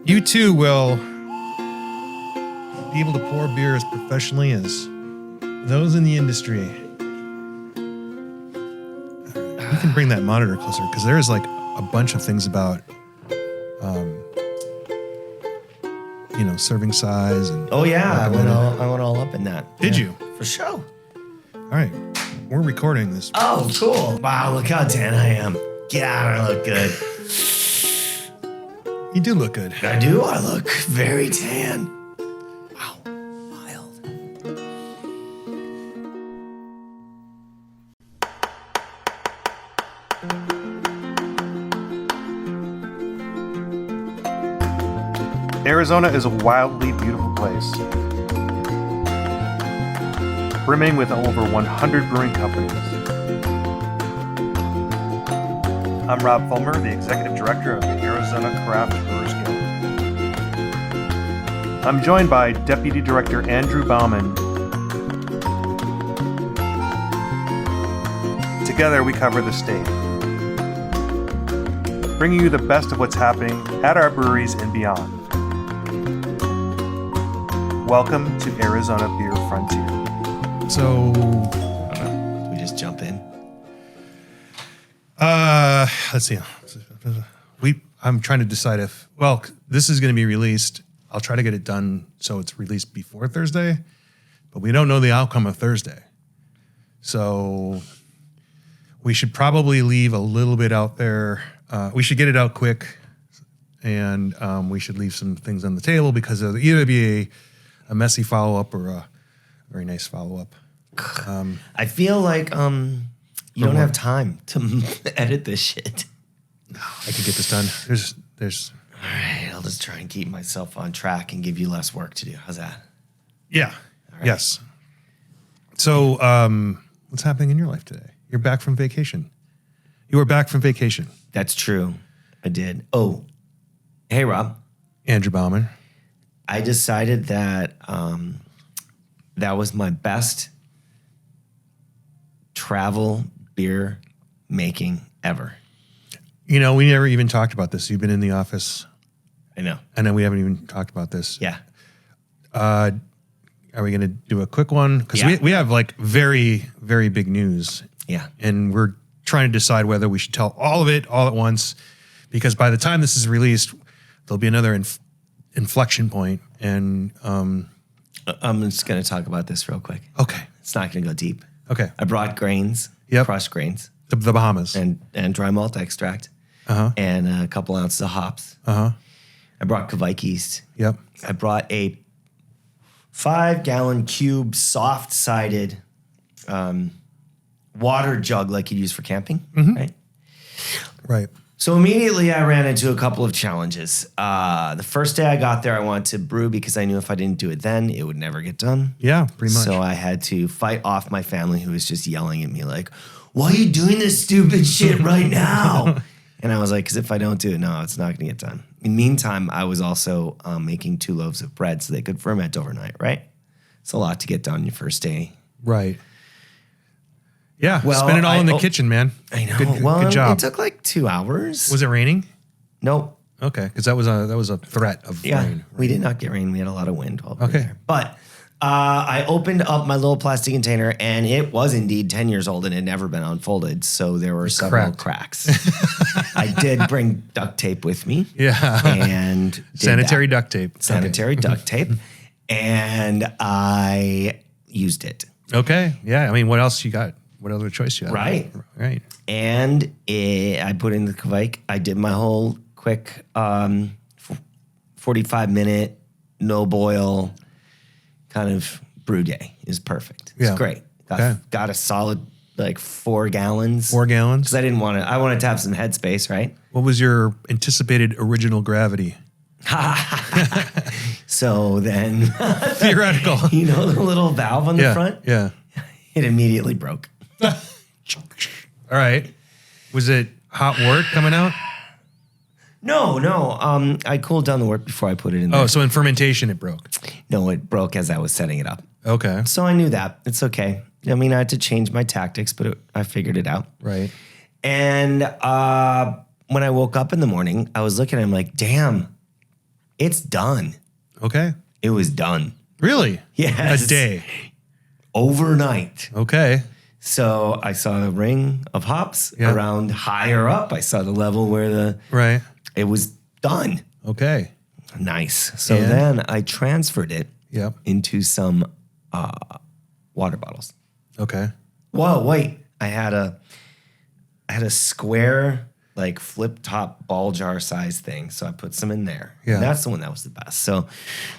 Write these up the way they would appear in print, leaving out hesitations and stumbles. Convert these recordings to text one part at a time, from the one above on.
You too will be able to pour beer as professionally as those in the industry. You can bring that monitor closer because there is like a bunch of things about, serving size and. Oh yeah, I went all up in that. Did you? For sure. All right, we're recording this. Oh, cool! Wow, look how tan I am. God, I look good. You do look good. I do. I look very tan. Wow, wild. Arizona is a wildly beautiful place, brimming with over 100 brewing companies. I'm Rob Fulmer, the Executive Director of the Arizona Craft Brewers Guild. I'm joined by Deputy Director Andrew Bauman. Together we cover the state, bringing you the best of what's happening at our breweries and beyond. Welcome to Arizona Beer Frontier. So, Do we just jump in? let's see. I'm trying to decide if, this is going to be released. I'll try to get it done so it's released before Thursday, but we don't know the outcome of Thursday. So we should probably leave a little bit out there. We should get it out quick, and we should leave some things on the table because it'll either be a messy follow-up or a very nice follow-up. I feel like you don't have time to edit this shit. I can get this done. There's. All right, I'll just try and keep myself on track and give you less work to do. How's that? Yeah. Right. Yes. So, what's happening in your life today? You're back from vacation. You were back from vacation. That's true. I did. Oh, hey, Rob. Andrew Bauman. I decided that that was my best travel beer making ever. We never even talked about this. You've been in the office, I know. and then we haven't even talked about this. Yeah. Are we going to do a quick one? Because Yeah. we have like very, very big news. Yeah. And we're trying to decide whether we should tell all of it all at once, because by the time this is released, there'll be another inflection point. And I'm just going to talk about this real quick. okay. It's not going to go deep. Okay. I brought grains, Yep. crushed grains, The Bahamas. and dry malt extract, and a couple ounces of hops. I brought Kvike East. Yep. I brought a 5-gallon cube, soft-sided water jug like you use for camping, right? Right. So immediately I ran into a couple of challenges. The first day I got there, I wanted to brew because I knew if I didn't do it then, it would never get done. Yeah, pretty much. So I had to fight off my family who was just yelling at me like, why are you doing this stupid shit right now? And I was like, because if I don't do it now, it's not going to get done. In the meantime, I was also making 2 loaves of bread so they could ferment overnight, right? It's a lot to get done your first day. Right. Yeah, Well, spend it all in the kitchen, man. I know. Good job. It took like 2 hours. Was it raining? Nope. Okay, because that was a threat of Yeah, rain. we did not get rain. We had a lot of wind while we were Okay. there. But I opened up my little plastic container, and it was indeed 10 years old and had never been unfolded. So there were several cracks. I did bring duct tape with me. Yeah. And did Sanitary that. duct tape. Sanitary duct tape. And I used it. Okay. Yeah. I mean, what else you got? What other choice you have? Right. Right. And I put in the Kvike. I did my whole quick 45-minute, no boil kind of brew day. Is perfect. It's Yeah. great. Got a solid like 4 gallons. 4 gallons. Because I wanted to have some headspace, right? What was your anticipated original gravity? So then, Theoretical. the little valve on the front, Yeah. it immediately broke. All right. Was it hot wort coming out? No. I cooled down the wort before I put it in there. Oh, so in fermentation it broke. No, it broke as I was setting it up. Okay. So I knew that. It's okay. I mean, I had to change my tactics, but I figured it out. Right. And when I woke up in the morning, I was looking at him like, damn, It's done. Okay. It was done. Really? Yes. A day. Overnight. Okay. So I saw a ring of hops Yeah. around higher up. I saw the level where Right. it was done. Okay. Nice. So And? then I transferred it Yep. into some water bottles. Okay. Whoa, wait. I had a square, like flip top ball jar size thing. So I put some in there. Yeah. And that's the one that was the best. So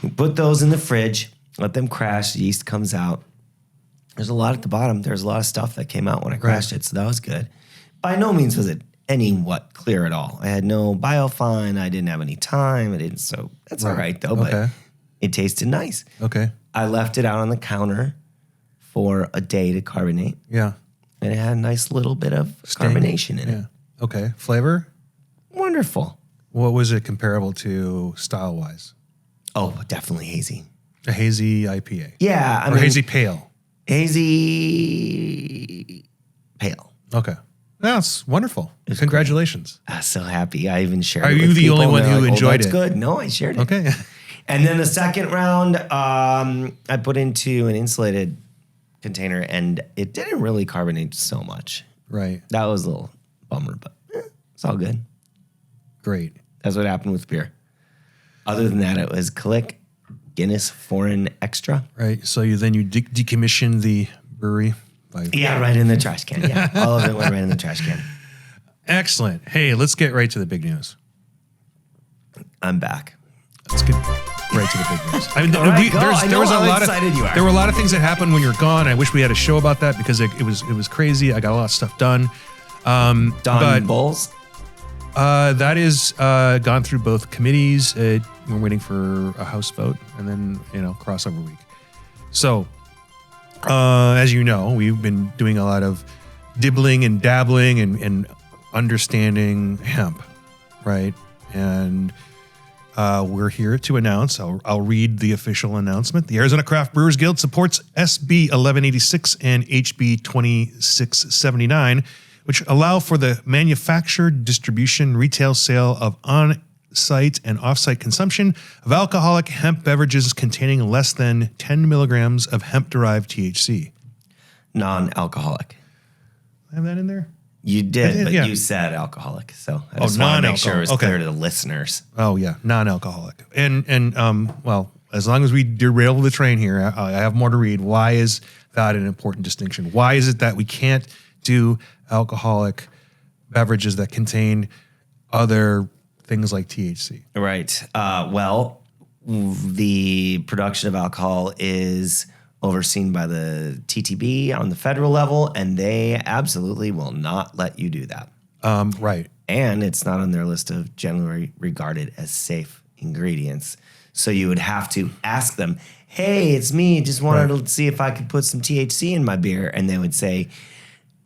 we put those in the fridge, let them crash. The yeast comes out. There's a lot at the bottom. There's a lot of stuff that came out when I crashed it. So that was good. By no means was it clear at all. I had no biofine. I didn't have any time. So that's all right though. But Okay. it tasted nice. Okay. I left it out on the counter for a day to carbonate. Yeah. And it had a nice little bit of carbonation in it. Yeah. Okay. Flavor? Wonderful. What was it comparable to style wise? Oh, definitely hazy. A hazy IPA. Yeah, I Or mean, hazy pale. hazy pale. Okay. That's wonderful. Congratulations. I'm so happy. I even shared Are it with you the people, only and one they're who like, enjoyed that's it? good. No, I shared it. Okay. And then the second round, I put into an insulated container, and it didn't really carbonate so much. Right. That was a little bummer, but it's all good. Great. That's what happened with beer. Other than that, it was Click Guinness Foreign Extra. Right. So you decommissioned the brewery. Yeah, right in the trash can. Yeah, all of it went right in the trash can. Excellent. Hey, let's get right to the big news. I'm back. Let's get right to the big news. I mean, All right, go. I know how excited you are. there were a lot of things that happened when you were gone. I wish we had a show about that because it was crazy. I got a lot of stuff done. Don but Bowles. that is gone through both committees. We're waiting for a House vote and then crossover week. So, as you know, we've been doing a lot of dibbling and dabbling and understanding hemp, right? And we're here to announce, I'll read the official announcement. The Arizona Craft Brewers Guild supports SB 1186 and HB 2679, which allow for the manufacture, distribution, retail sale of on-site and off-site consumption of alcoholic hemp beverages containing less than 10 milligrams of hemp-derived THC. Non-alcoholic. I have that in there? You did, but yeah. you said alcoholic. So I just want to make sure it was non-alcohol. clear to the listeners. Oh yeah, non-alcoholic. And well, as long as we derail the train here, I have more to read. Why is that an important distinction? Why is it that we can't do alcoholic beverages that contain other things like THC? Right. Well, the production of alcohol is overseen by the TTB on the federal level, and they absolutely will not let you do that. Right. And it's not on their list of generally regarded as safe ingredients. So you would have to ask them, hey, it's me. Just wanted to see if I could put some THC in my beer. And they would say,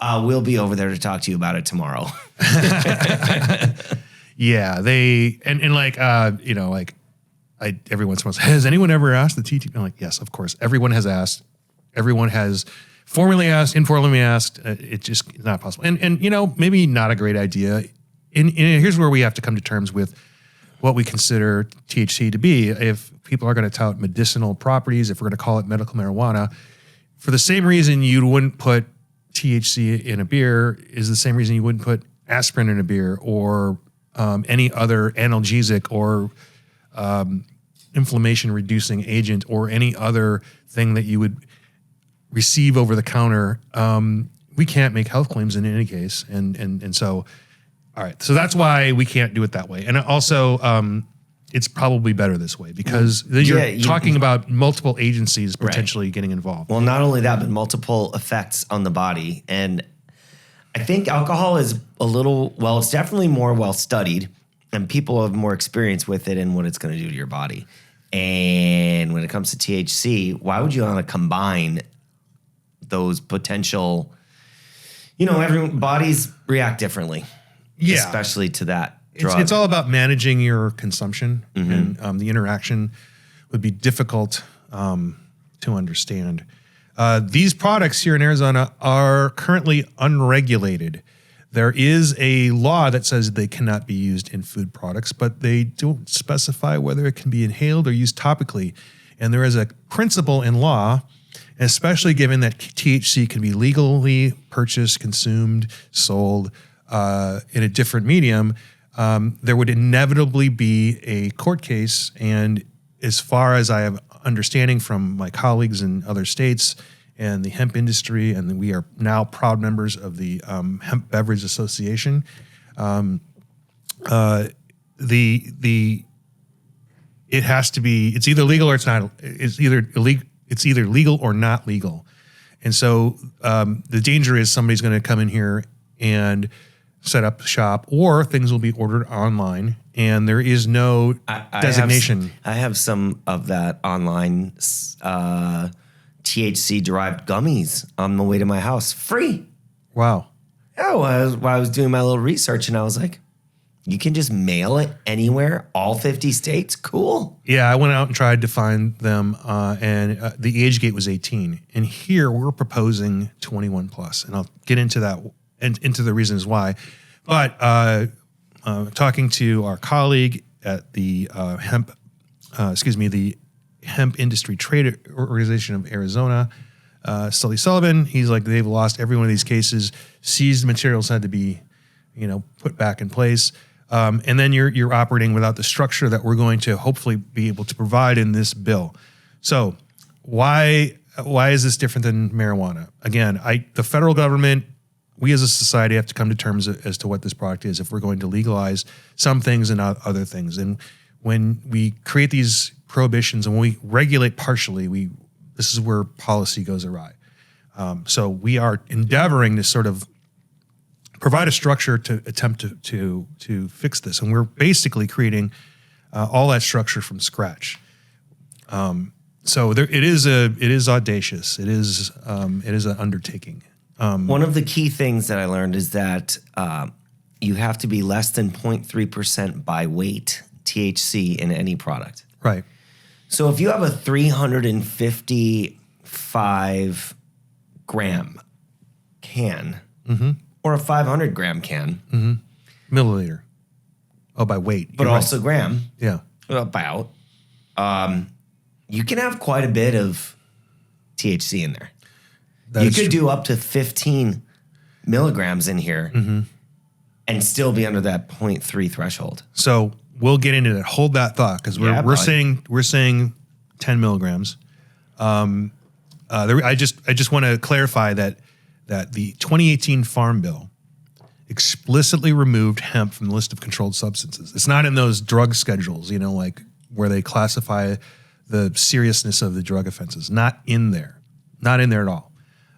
we'll be over there to talk to you about it tomorrow. Yeah, they and like every once in a while, has anyone ever asked the TTB? I'm like, yes, of course. Everyone has asked. Everyone has formally asked, informally asked. It just is not possible. And maybe not a great idea. And here's where we have to come to terms with what we consider THC to be. If people are going to tout medicinal properties, if we're going to call it medical marijuana, for the same reason you wouldn't put THC in a beer is the same reason you wouldn't put aspirin in a beer or any other analgesic or inflammation reducing agent or any other thing that you would receive over the counter. We can't make health claims in any case. And so, all right. So that's why we can't do it that way. And also, it's probably better this way because then you're talking about multiple agencies potentially getting involved. Well, not only that, but multiple effects on the body. And I think alcohol is it's definitely more well studied and people have more experience with it and what it's going to do to your body. And when it comes to THC, why would you want to combine those potential, everyone bodies react differently. Yeah. Especially to that drug. It's all about managing your consumption and the interaction would be difficult to understand. These products here in Arizona are currently unregulated. There is a law that says they cannot be used in food products, but they don't specify whether it can be inhaled or used topically. And there is a principle in law, especially given that THC can be legally purchased, consumed, sold in a different medium, there would inevitably be a court case. And as far as I have understanding from my colleagues in other states and the hemp industry, and we are now proud members of the Hemp Beverage Association, it has to be, it's either legal or it's not. It's either illegal. It's either legal or not legal. And so the danger is somebody's going to come in here and set up shop, or things will be ordered online, and there is no designation. I have some of that online THC derived gummies on the way to my house, free. Wow. Yeah, while I was doing my little research, and I was like, you can just mail it anywhere, all 50 states? Cool. Yeah, I went out and tried to find them, and the age gate was 18. And here we're proposing 21 plus, and I'll get into that and into the reasons why. But talking to our colleague at the the Hemp Industry Trade Organization of Arizona, Sully Sullivan, he's like, they've lost every one of these cases. Seized materials had to be, put back in place. And then you're operating without the structure that we're going to hopefully be able to provide in this bill. So why is this different than marijuana? Again, the federal government, we as a society have to come to terms as to what this product is if we're going to legalize some things and not other things. And when we create these prohibitions and when we regulate partially, this is where policy goes awry. So we are endeavoring to sort of provide a structure to attempt to fix this, and we're basically creating all that structure from scratch. So it is audacious. It is an undertaking. One of the key things that I learned is that you have to be less than 0.3% by weight THC in any product. Right. So if you have a 355 gram can. Mm-hmm. Or a 500 gram can. Mm-hmm. Milliliter. Oh, by weight. But also gram. Yeah. About. You can have quite a bit of THC in there. You could do up to 15 milligrams in here and still be under that 0.3 threshold. So we'll get into that. Hold that thought, because we're saying 10 milligrams. I just want to clarify that the 2018 Farm Bill explicitly removed hemp from the list of controlled substances. It's not in those drug schedules, like where they classify the seriousness of the drug offenses. Not in there at all.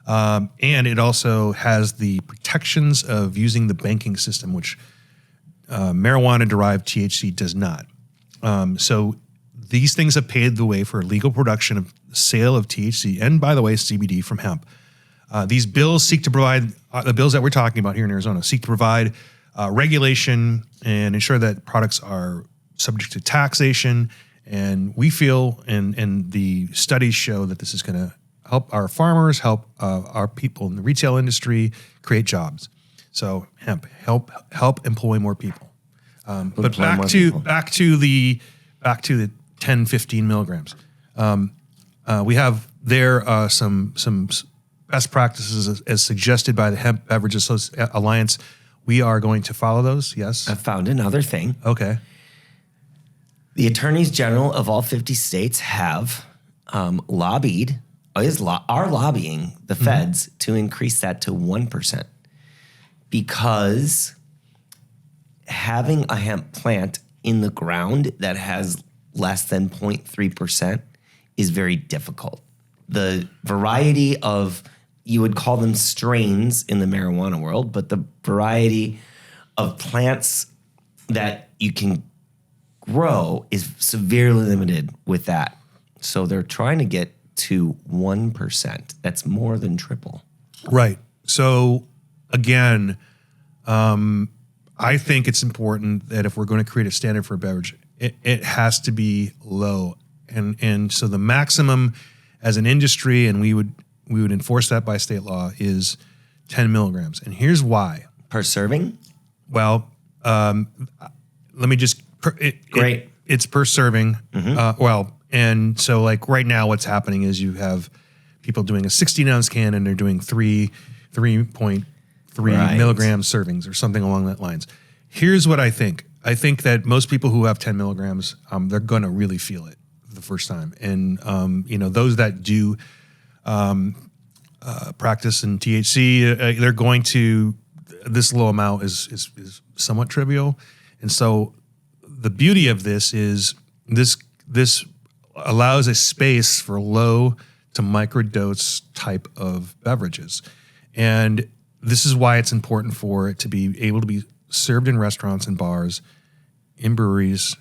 And it also has the protections of using the banking system, which marijuana-derived THC does not. So these things have paved the way for legal production of sale of THC and, by the way, CBD from hemp. These bills seek to provide, the bills that we're talking about here in Arizona, seek to provide regulation and ensure that products are subject to taxation. And we feel, and the studies show, that this is going to help our farmers, help our people in the retail industry create jobs. So hemp, help employ more people. But back to the 10, 15 milligrams. We have there some best practices as suggested by the Hemp Beverage Alliance. We are going to follow those. Yes. I found another thing. Okay. The attorneys general of all 50 states have are lobbying the feds to increase that to 1%, because having a hemp plant in the ground that has less than 0.3% is very difficult. The variety of, you would call them strains in the marijuana world, but the variety of plants that you can grow is severely limited with that. So they're trying to get to 1%. That's more than triple. Right. So again, I think it's important that if we're going to create a standard for a beverage, it has to be low. And so the maximum as an industry, and we would enforce that by state law, is 10 milligrams. And here's why. Per serving? Well, let me just. Great. It's per serving. And so like right now, what's happening is you have people doing a 16-ounce can and they're doing 3.3 Right. milligram servings or something along that lines. Here's what I think. I think that most people who have 10 milligrams, they're going to really feel it the first time. And, those that do practice in THC, they're going to, this low amount is somewhat trivial. And so the beauty of this is this allows a space for low to microdose type of beverages. And this is why it's important for it to be able to be served in restaurants and bars, in breweries,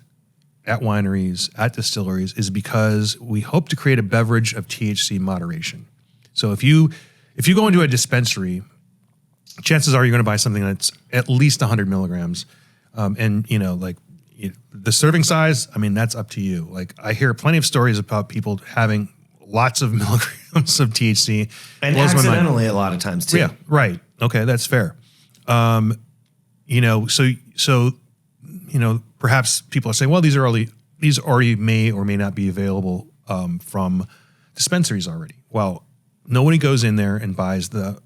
at wineries, at distilleries, is because we hope to create a beverage of THC moderation. So if you go into a dispensary, chances are you're going to buy something that's at least 100 milligrams. The serving size, I mean, that's up to you. Like I hear plenty of stories about people having lots of milligrams of THC. And Blows my mind. accidentally a lot of times too. Yeah, right. Okay, that's fair. Perhaps people are saying, well, these already may or may not be available from dispensaries already. Well, nobody goes in there and buys the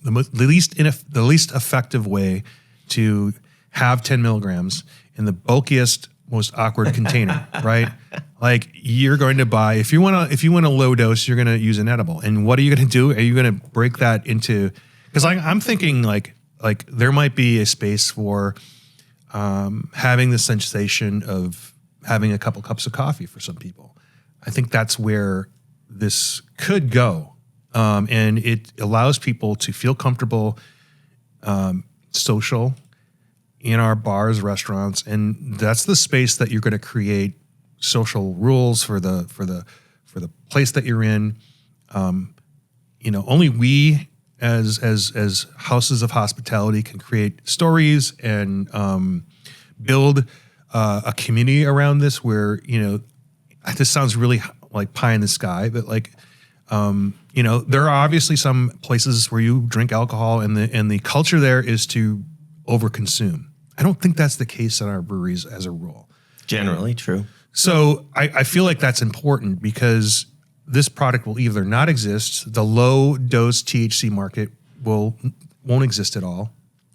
least effective way to have 10 milligrams in the bulkiest, most awkward container, right? Like you're going to buy, if you want a low dose, you're going to use an edible. And what are you going to do? Are you going to break that into, because I'm thinking like there might be a space for having the sensation of having a couple cups of coffee for some people. I think that's where this could go. And it allows people to feel comfortable, social, in our bars, restaurants, and that's the space that you're going to create social rules for the place that you're in. Only we as houses of hospitality can create stories and build a community around this. Where this sounds really like pie in the sky, but there are obviously some places where you drink alcohol, and the culture there is to overconsume. I don't think that's the case in our breweries as a rule. Generally true. So I feel like that's important because this product will either not exist, the low dose THC market won't exist at all,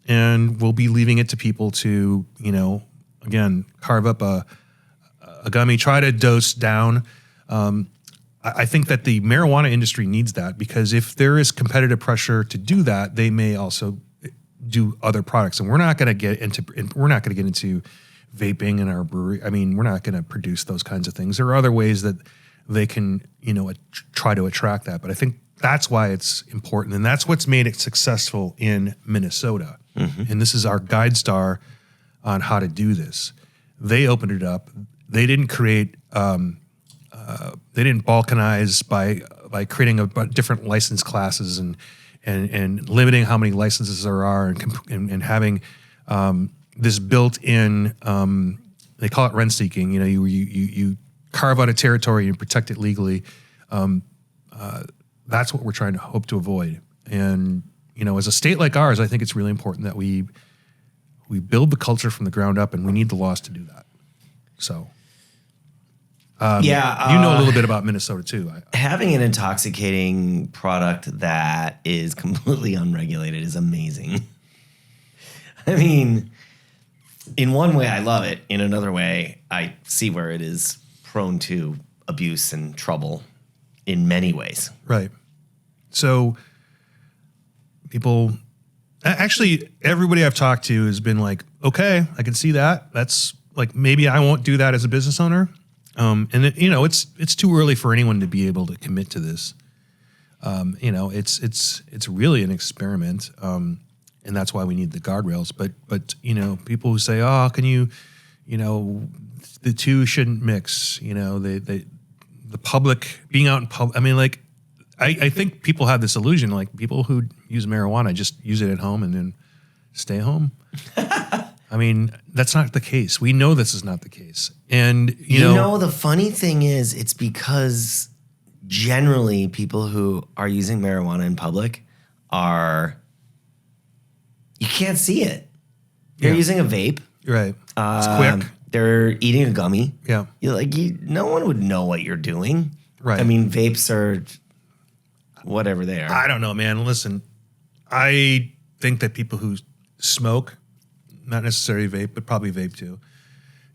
and we'll be leaving it to people to, again, carve up a gummy, try to dose down. I think that the marijuana industry needs that because if there is competitive pressure to do that, they may also do other products, and we're not going to get into vaping in our brewery. I mean, we're not going to produce those kinds of things. There are other ways that they can, try to attract that. But I think that's why it's important, and that's what's made it successful in Minnesota. Mm-hmm. And this is our guide star on how to do this. They opened it up. They didn't create. They didn't balkanize by creating a different license classes and limiting how many licenses there are and having this built-in, they call it rent seeking. You carve out a territory and protect it legally. That's what we're trying to hope to avoid. And as a state like ours, I think it's really important that we build the culture from the ground up, and we need the laws to do that. So. You know a little bit about Minnesota too. Having an intoxicating product that is completely unregulated is amazing. I mean, in one way I love it. In another way, I see where it is prone to abuse and trouble in many ways. Right. So actually everybody I've talked to has been like, okay, I can see that. That's like, maybe I won't do that as a business owner. It's too early for anyone to be able to commit to this. It's really an experiment, and that's why we need the guardrails. But people who say, "Oh, can you, the two shouldn't mix." The public being out in public. I mean, like, I think people have this illusion, like people who use marijuana just use it at home and then stay home. I mean, that's not the case. We know this is not the case. And, the funny thing is, it's because generally people who are using marijuana in public are you can't see it. They're Yeah. using a vape. You're right. It's quick. They're eating a gummy. Yeah. No one would know what you're doing. Right. I mean, vapes are whatever they are. I don't know, man. Listen, I think that people who smoke, not necessarily vape, but probably vape too,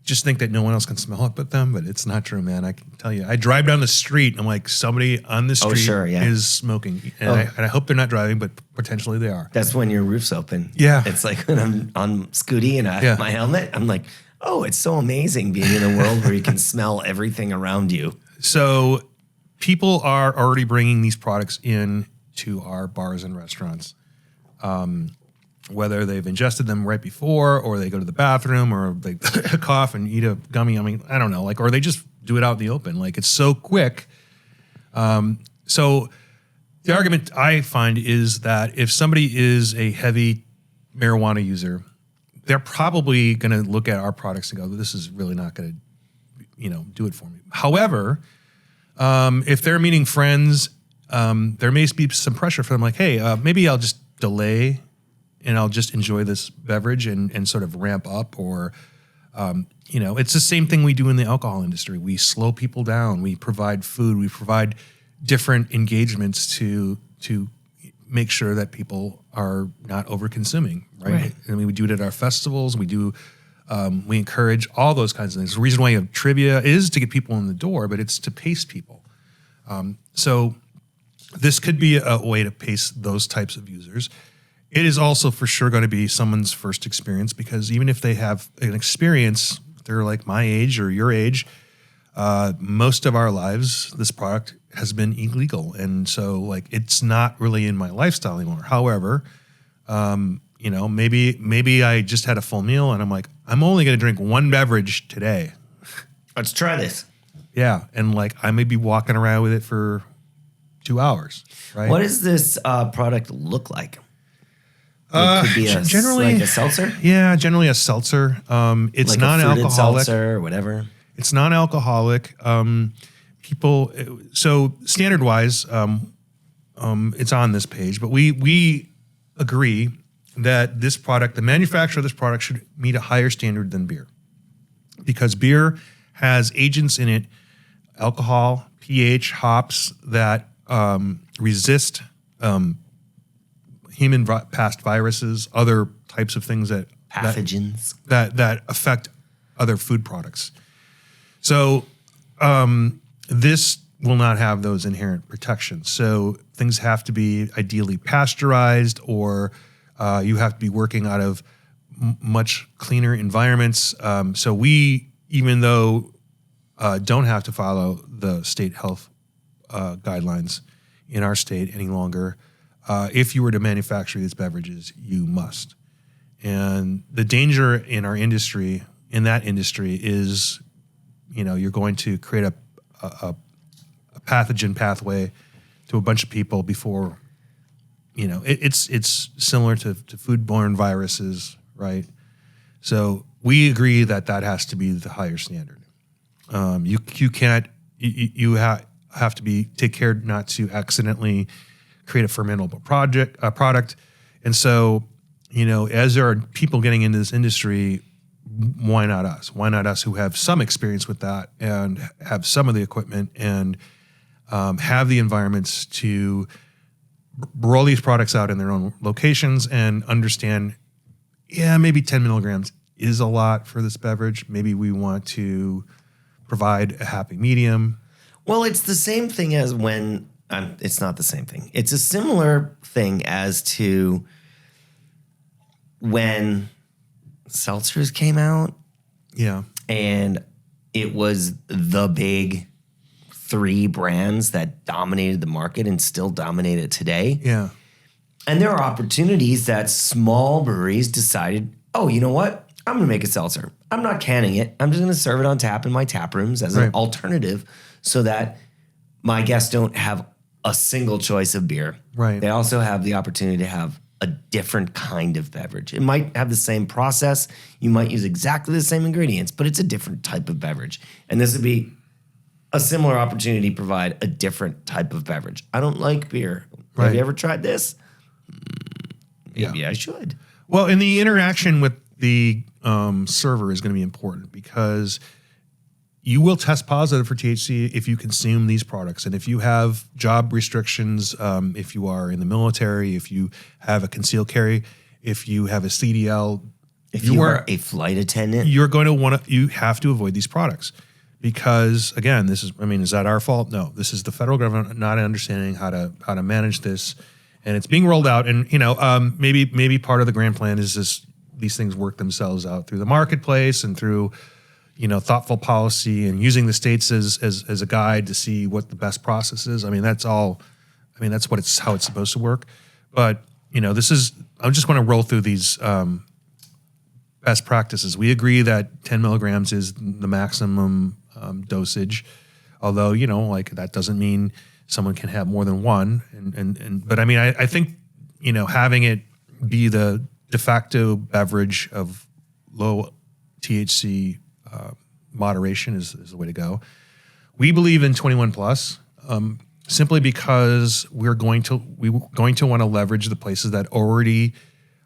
just think that no one else can smell it but them. But it's not true, man. I can tell you. I drive down the street and I'm like, somebody on the street sure, yeah. is smoking. And, I hope they're not driving, but potentially they are. That's when your roof's open. Yeah. It's like when I'm on Scooty and I Yeah. have my helmet, I'm like, oh, it's so amazing being in a world where you can smell everything around you. So people are already bringing these products in to our bars and restaurants. Whether they've ingested them right before or they go to the bathroom or they cough and eat a gummy. I mean, I don't know, like, or they just do it out in the open. Like, it's so quick. So the argument I find is that if somebody is a heavy marijuana user, they're probably going to look at our products and go, this is really not going to, do it for me. However, if they're meeting friends, there may be some pressure for them, like, hey, maybe I'll just delay and I'll just enjoy this beverage and sort of ramp up. Or, it's the same thing we do in the alcohol industry. We slow people down. We provide food. We provide different engagements to make sure that people are not over consuming, right? And we do it at our festivals. We encourage all those kinds of things. The reason why you have trivia is to get people in the door, but it's to pace people. So this could be a way to pace those types of users. It is also for sure going to be someone's first experience, because even if they have an experience, they're like my age or your age, most of our lives, this product has been illegal. And so, like, it's not really in my lifestyle anymore. However, maybe I just had a full meal and I'm like, I'm only going to drink one beverage today. Let's try this. Yeah. And like, I may be walking around with it for 2 hours, right? What does this product look like? It could be generally like a seltzer? Yeah, generally a seltzer. It's Like a non-alcoholic. fruited seltzer or whatever? It's non-alcoholic. So standard-wise, it's on this page, but we agree that this product, the manufacturer of this product, should meet a higher standard than beer, because beer has agents in it, alcohol, pH, hops that resist human past viruses, other types of things that Pathogens. that affect other food products. So this will not have those inherent protections. So things have to be ideally pasteurized, or you have to be working out of much cleaner environments. So we, even though don't have to follow the state health guidelines in our state any longer, if you were to manufacture these beverages, you must. And the danger in our industry, in that industry, is, you're going to create a pathogen pathway to a bunch of people before, it's similar to foodborne viruses, right? So we agree that has to be the higher standard. You can't, you have to take care not to accidentally create a fermentable product. And so, as there are people getting into this industry, why not us? Why not us who have some experience with that and have some of the equipment and have the environments to roll these products out in their own locations and understand, maybe 10 milligrams is a lot for this beverage. Maybe we want to provide a happy medium. Well, it's the same thing as when it's not the same thing. It's a similar thing as to when seltzers came out. Yeah. And it was the big 3 brands that dominated the market and still dominate it today. Yeah. And there are opportunities that small breweries decided, oh, you know what? I'm going to make a seltzer. I'm not canning it. I'm just going to serve it on tap in my tap rooms as an alternative so that my guests don't have a single choice of beer. Right. They also have the opportunity to have a different kind of beverage. It might have the same process. You might use exactly the same ingredients, but it's a different type of beverage. And this would be a similar opportunity to provide a different type of beverage. I don't like beer. Right. Have you ever tried this? Maybe Yeah. I should. Well, and the interaction with the server is going to be important because you will test positive for THC if you consume these products. And if you have job restrictions, if you are in the military, if you have a concealed carry, if you have a CDL, If you are a flight attendant, you're going to you have to avoid these products because again, is that our fault? No, this is the federal government not understanding how to manage this. And it's being rolled out. And, maybe part of the grand plan is these things work themselves out through the marketplace and through, thoughtful policy and using the states as a guide to see what the best process is. That's all. That's how it's supposed to work. But, I just want to roll through these best practices. We agree that 10 milligrams is the maximum dosage, although, that doesn't mean someone can have more than one. But I think, having it be the de facto beverage of low THC moderation is the way to go. We believe in 21 plus, simply because we're going to want to leverage the places that already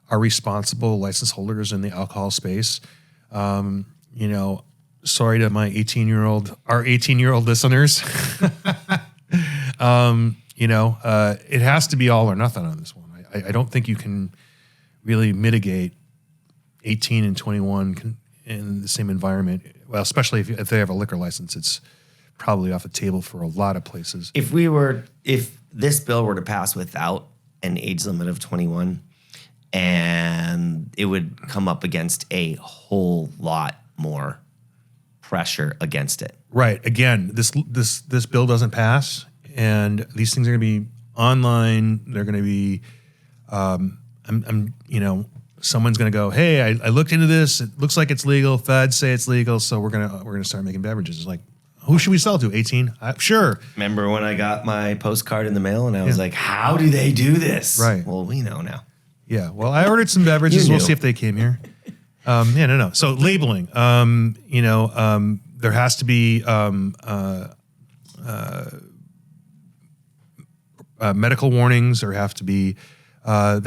are responsible license holders in the alcohol space. Sorry to my 18-year-old listeners. It has to be all or nothing on this one. I don't think you can really mitigate 18 and 21 in the same environment. Well, especially if they have a liquor license, it's probably off the table for a lot of places. If this bill were to pass without an age limit of 21, and it would come up against a whole lot more pressure against it. Right. Again, this bill doesn't pass, and these things are going to be online. They're going to be, someone's going to go, hey, I looked into this. It looks like it's legal. Feds say it's legal, so we're gonna start making beverages. It's like, who should we sell to? 18? Sure. Remember when I got my postcard in the mail and I was like, how do they do this? Right. Well, we know now. Yeah. Well, I ordered some beverages. We'll see if they came here. No. So labeling, there has to be medical warnings. There have to be. I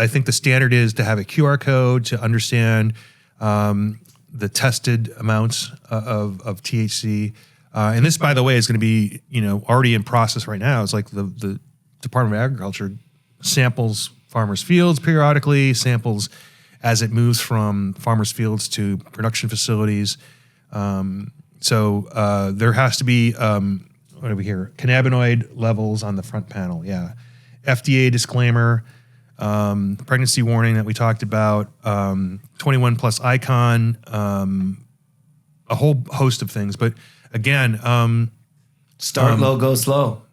think the standard is to have a QR code to understand the tested amounts of THC. And this, by the way, is going to be already in process right now. It's like the Department of Agriculture samples farmers' fields periodically, samples as it moves from farmers' fields to production facilities. So there has to be, what do we hear? Cannabinoid levels on the front panel, yeah. FDA disclaimer, pregnancy warning that we talked about, 21 plus icon, a whole host of things. But again, start low, go slow.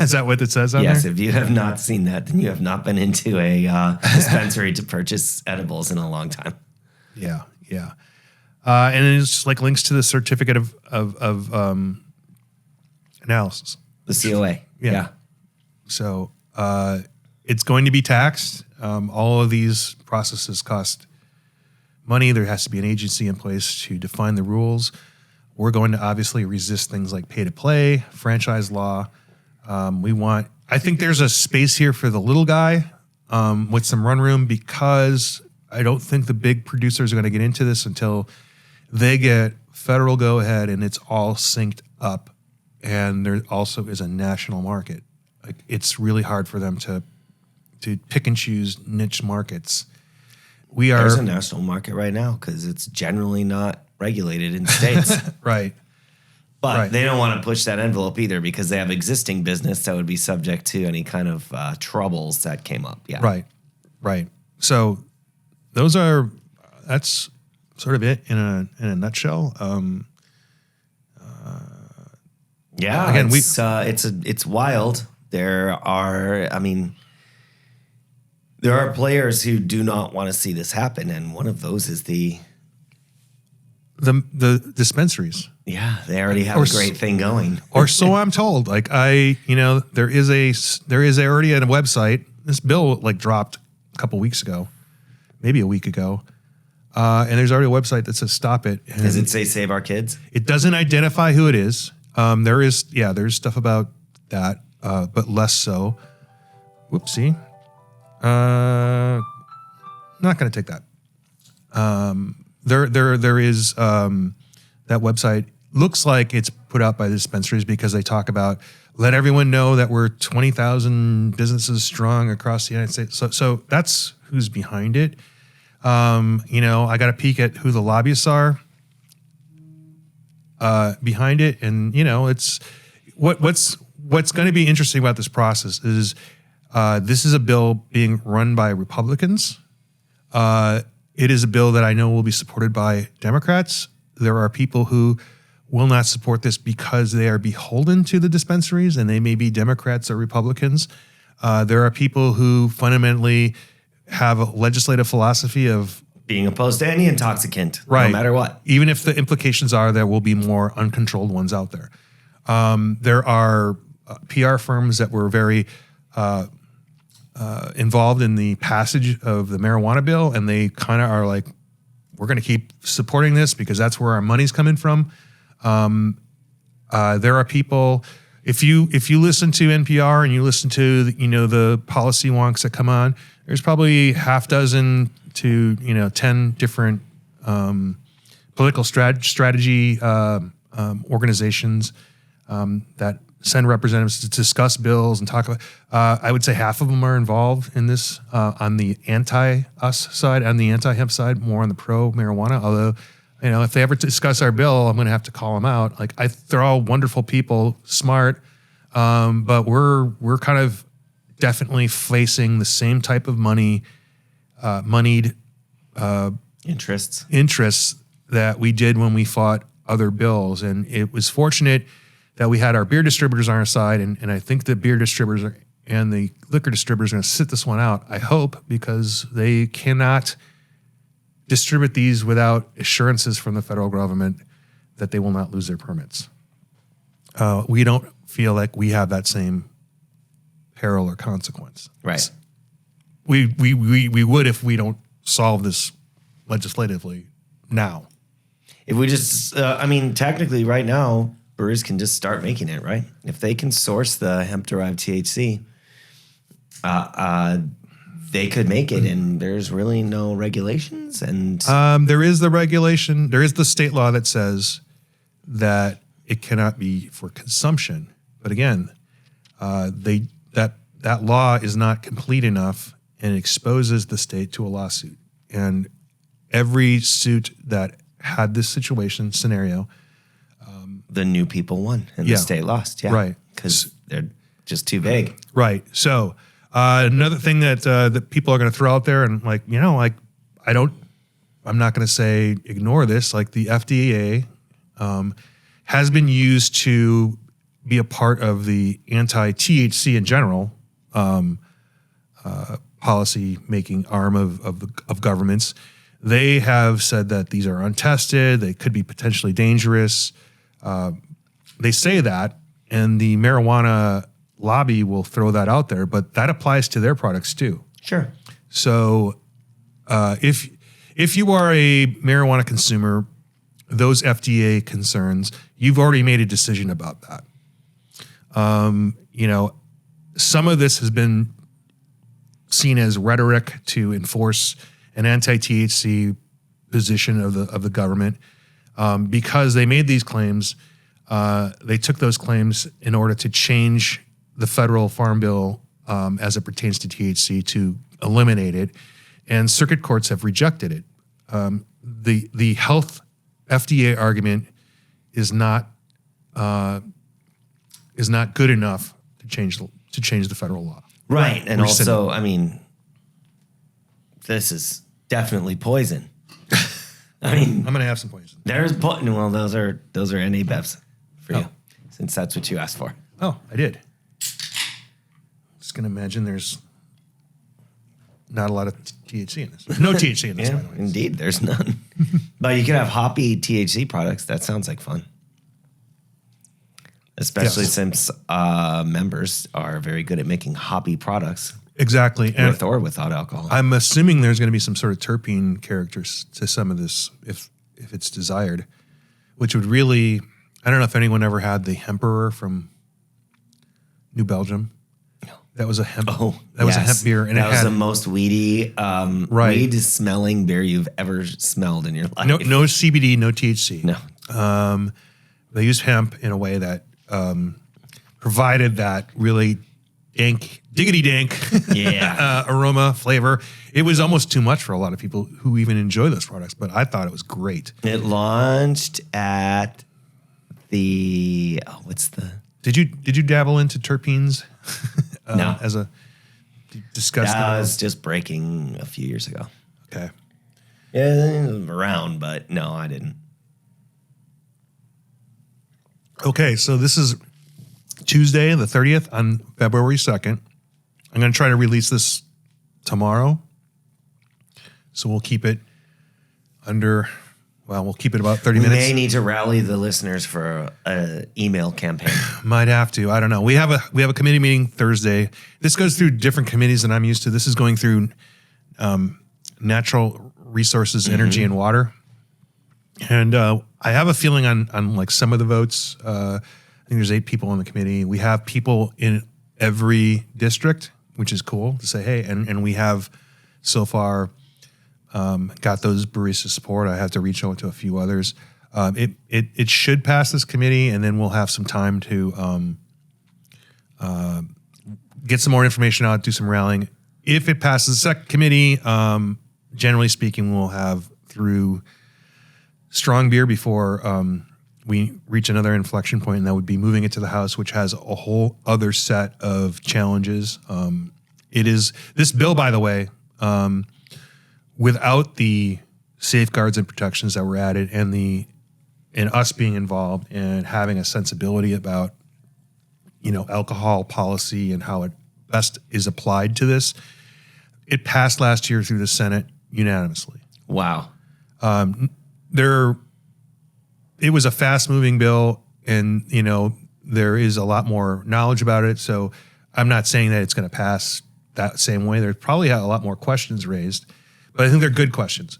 Is that what it says on there? Yes, if you have not seen that, then you have not been into a dispensary to purchase edibles in a long time. Yeah. And it's just like links to the certificate of analysis. The COA. Yeah. So it's going to be taxed. All of these processes cost money. There has to be an agency in place to define the rules. We're going to obviously resist things like pay to play, franchise law. I think there's a space here for the little guy with some run room, because I don't think the big producers are going to get into this until they get federal go ahead and it's all synced up. And there also is a national market. Like, it's really hard for them to pick and choose niche markets. There's a national market right now because it's generally not regulated in states. Right. But they don't want to push that envelope either because they have existing business that would be subject to any kind of troubles that came up. Yeah. Right. So that's sort of it in a nutshell. Yeah. Again, it's wild. There are players who do not want to see this happen, and one of those is the dispensaries. Yeah, they already have a great thing going. Or so I'm told. Like there is already a website. This bill dropped a couple weeks ago, maybe a week ago, and there's already a website that says stop it. And does it say Save Our Kids? It doesn't identify who it is. There's stuff about that, but less so. Whoopsie. not going to take that. There is that website looks like it's put out by the dispensaries because they talk about let everyone know that we're 20,000 businesses strong across the United States. So that's who's behind it. I got a peek at who the lobbyists are behind it, and it's what's going to be interesting about this process is this is a bill being run by Republicans. It is a bill that I know will be supported by Democrats. There are people who will not support this because they are beholden to the dispensaries, and they may be Democrats or Republicans. There are people who fundamentally have a legislative philosophy of Being opposed to any intoxicant, right, no matter what. even if the implications are there will be more uncontrolled ones out there. There are PR firms that were very involved in the passage of the marijuana bill, and they kind of are like, we're going to keep supporting this because that's where our money's coming from. There are people, if you listen to NPR and you listen to the policy wonks that come on, there's probably half dozen to 10 different political strategy organizations that send representatives to discuss bills and talk about. I would say half of them are involved in this on the anti-us side, on the anti-hemp side, more on the pro-marijuana. Although, if they ever discuss our bill, I'm going to have to call them out. Like, they're all wonderful people, smart, but we're kind of definitely facing the same type of moneyed interests that we did when we fought other bills. And it was fortunate that we had our beer distributors on our side, and I think the beer distributors and the liquor distributors are going to sit this one out, I hope, because they cannot distribute these without assurances from the federal government that they will not lose their permits. We don't feel like we have that same peril or consequence. Right. We would if we don't solve this legislatively now. If we just, technically right now, brewers can just start making it, right? If they can source the hemp-derived THC, they could make it, and there's really no regulations. And there is the regulation. There is the state law that says that it cannot be for consumption. But again, that law is not complete enough, and it exposes the state to a lawsuit. And every suit that had this scenario, the new people won and the state lost. Yeah. Right. Because they're just too vague. Right. So another thing that people are going to throw out there, and I'm not going to say ignore this, like the FDA has been used to be a part of the anti-THC in general policy making arm of governments. They have said that these are untested, they could be potentially dangerous. They say that, and the marijuana lobby will throw that out there, but that applies to their products too. Sure. So if you are a marijuana consumer, those FDA concerns, you've already made a decision about that. Some of this has been seen as rhetoric to enforce an anti-THC position of the government. Because they made these claims, they took those claims in order to change the federal farm bill as it pertains to THC to eliminate it, and circuit courts have rejected it. The health FDA argument is not good enough to change the federal law. Right, and also, this is definitely poison. I'm going to have some poison. There's well, those are NA bevs for you, since that's what you asked for. Oh, I did. Just going to imagine there's not a lot of THC in this. No THC in this, by the way. Indeed, there's none. But you could have hoppy THC products. That sounds like fun. Especially since members are very good at making hoppy products. Exactly. With or without alcohol. I'm assuming there's going to be some sort of terpene characters to some of this if it's desired, which would really, I don't know if anyone ever had the Hemperor from New Belgium. That was a hemp. Oh, that was a hemp beer, and that it was had the most weedy, Right. weed smelling beer you've ever smelled in your life. no CBD, no THC. No. They used hemp in a way that provided that really diggity dank Yeah. aroma, flavor. It was almost too much for a lot of people who even enjoy those products, but I thought it was great. It launched at the what's the Did you dabble into terpenes? No. As a discuss that them? was just breaking a few years ago. Okay. Yeah, it was around, but no, I didn't. Okay, so this is Tuesday, the 30th on February 2nd. I'm going to try to release this tomorrow. So we'll keep it we'll keep it about 30 We minutes. may need to rally the listeners for an email campaign. Might have to. I don't know. We have a committee meeting Thursday. This goes through different committees than I'm used to. This is going through natural resources, energy, and water. And I have a feeling on like some of the votes. I think there's 8 people on the committee. We have people in every district, which is cool to say, hey, and we have so far got those barista support. I have to reach out to a few others. It should pass this committee, and then we'll have some time to get some more information out, do some rallying. If it passes the second committee, generally speaking, we'll have through strong beer before we reach another inflection point, and that would be moving it to the House, which has a whole other set of challenges. It is this bill, by the way, without the safeguards and protections that were added, and us being involved and having a sensibility about alcohol policy and how it best is applied to this, it passed last year through the Senate unanimously. Wow. It was a fast-moving bill, and there is a lot more knowledge about it. So I'm not saying that it's going to pass that same way. There's probably a lot more questions raised, but I think they're good questions.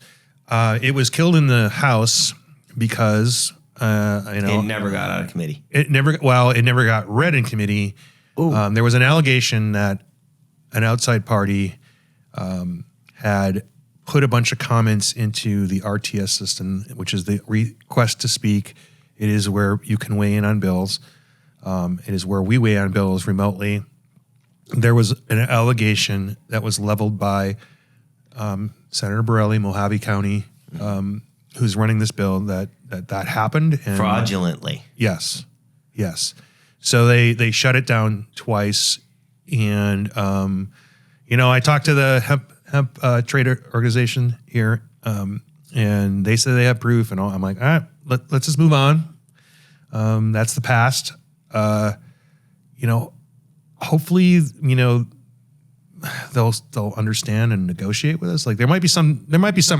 It was killed in the House because It never got out of committee. it never got read in committee. There was an allegation that an outside party had put a bunch of comments into the RTS system, which is the request to speak. It is where you can weigh in on bills. It is where we weigh on bills remotely. There was an allegation that was leveled by Senator Borelli, Mojave County, who's running this bill, that happened. And Fraudulently. Yes. So they shut it down twice, and I talked to the hemp trade organization here, and they said they have proof, and I'm like, all right, let's just move on. That's the past. Hopefully, they'll understand and negotiate with us. Like there might be some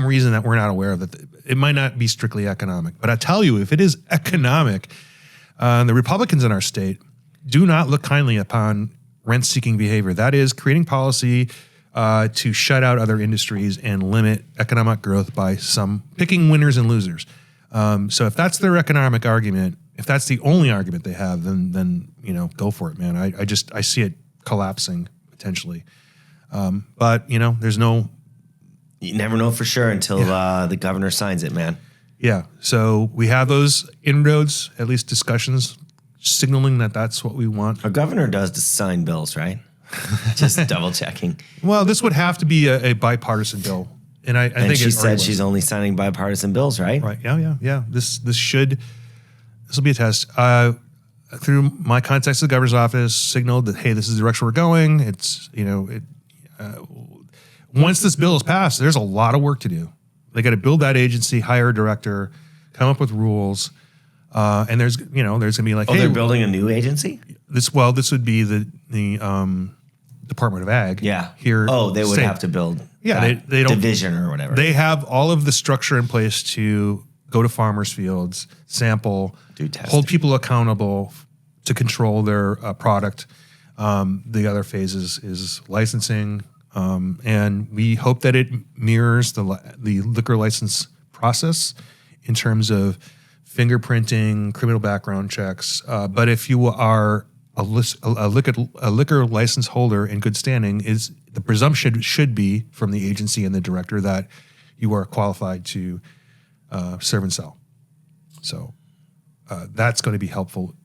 reason that we're not aware of, that it might not be strictly economic. But I tell you, if it is economic, the Republicans in our state do not look kindly upon rent-seeking behavior. That is creating policy to shut out other industries and limit economic growth by picking winners and losers. So if that's their economic argument, if that's the only argument they have, then go for it, man. I see it collapsing potentially. But there's no. You never know for sure until the governor signs it, man. Yeah. So we have those inroads, at least discussions, signaling that that's what we want. Our governor does sign bills, right? Just double checking. Well, this would have to be a bipartisan bill, and I think she it said already she's was. only signing bipartisan bills, right? Right. Yeah. This will be a test. Through my contacts at the governor's office, signaled that, hey, this is the direction we're going. It's once this bill is passed, there's a lot of work to do. They got to build that agency, hire a director, come up with rules, and there's going to be like, hey, they're building a new agency? this would be the Department of Ag. Yeah. Here. They would state. have to build Yeah, they don't division or whatever. They have all of the structure in place to go to farmers' fields, sample, Do testing. hold people accountable to control their product. The other phase is licensing, and we hope that it mirrors the liquor license process in terms of fingerprinting, criminal background checks. But if you are a liquor license holder in good standing, is the presumption should be from the agency and the director that you are qualified to serve and sell. So that's going to be helpful.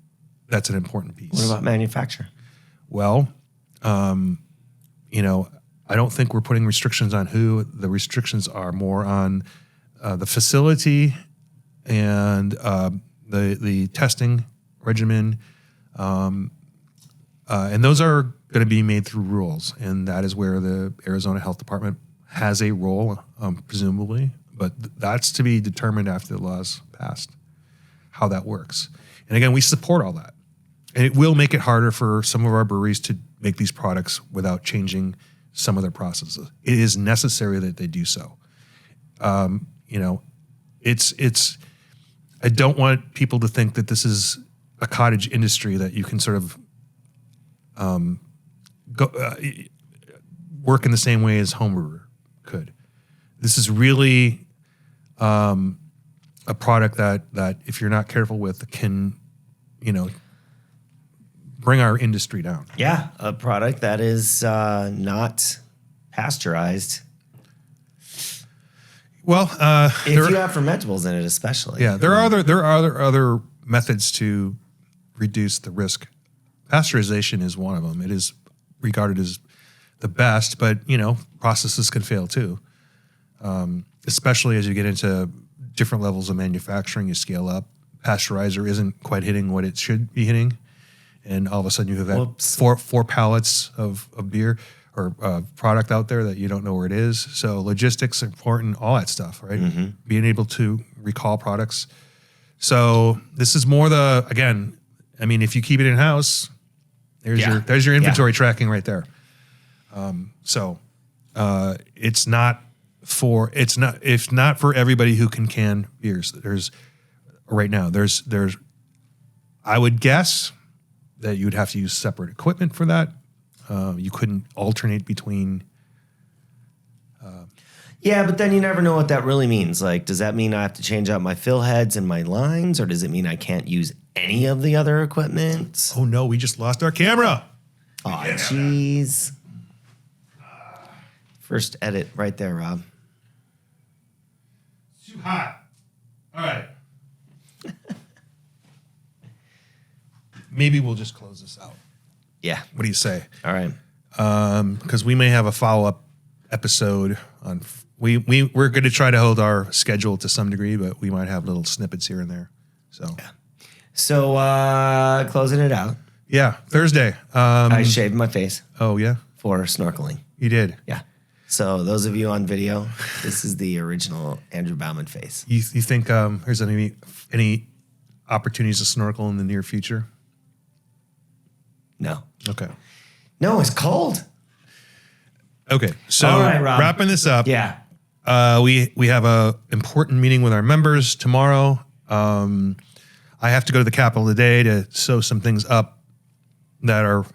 That's an important piece. What about manufacture? Well, I don't think we're putting restrictions on who. The restrictions are more on the facility and the testing regimen. And those are going to be made through rules. And that is where the Arizona Health Department has a role, presumably. But that's to be determined after the law's passed, how that works. And again, we support all that. And it will make it harder for some of our breweries to make these products without changing some of their processes. It is necessary that they do so. It's. I don't want people to think that this is a cottage industry that you can sort of work in the same way as home brewer could. This is really a product that if you're not careful with can, bring our industry down. Yeah, a product that is not pasteurized. Well, If you have fermentables in it, especially. yeah, there are other methods to reduce the risk. Pasteurization is one of them. It is regarded as the best, but processes can fail too. Especially as you get into different levels of manufacturing, you scale up. Pasteurizer isn't quite hitting what it should be hitting, and all of a sudden you have four pallets of beer or product out there that you don't know where it is. So logistics are important, all that stuff, right? Mm-hmm. Being able to recall products. So this is more if you keep it in house, there's your inventory tracking right there. It's not for everybody who can beers. There's I would guess that you would have to use separate equipment for that. You couldn't alternate between. Yeah, but then you never know what that really means. Like, does that mean I have to change out my fill heads and my lines, or does it mean I can't use any of the other equipment? Oh no, we just lost our camera. Oh, jeez. First edit right there, Rob. Too hot. All right. Maybe we'll just close this out. Yeah. What do you say? All right. Because we may have a follow-up episode on. We're going to try to hold our schedule to some degree, but we might have little snippets here and there. So closing it out. Yeah, Thursday. I shaved my face Oh yeah, for snorkeling. you did. Yeah. So those of you on video, this is the original Andrew Bauman face. You think there's any opportunities to snorkel in the near future? No. Okay. No, it's cold. Okay. So All right, Rob. wrapping this up. Yeah. We have a important meeting with our members tomorrow. I have to go to the Capitol today to sew some things up that are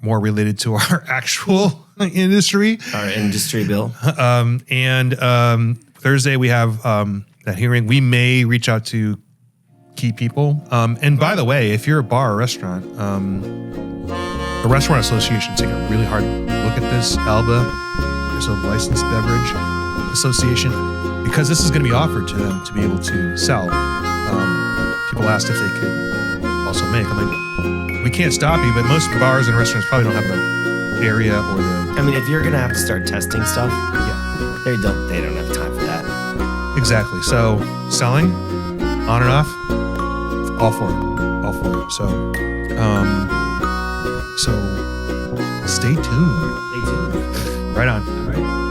more related to our actual industry. Our industry bill. And Thursday we have that hearing. We may reach out to key people. And by the way, if you're a bar or restaurant, the Restaurant Association is taking a really hard look at this. ALBA, there's a licensed beverage association, because this is going to be offered to them to be able to sell. People asked if they could also make. I'm like, we can't stop you, but most bars and restaurants probably don't have the area or the. I mean, if you're gonna have to start testing stuff, Yeah, they don't have time for that. exactly. So selling on and off, all for it. So stay tuned. Stay tuned. Right on. All right.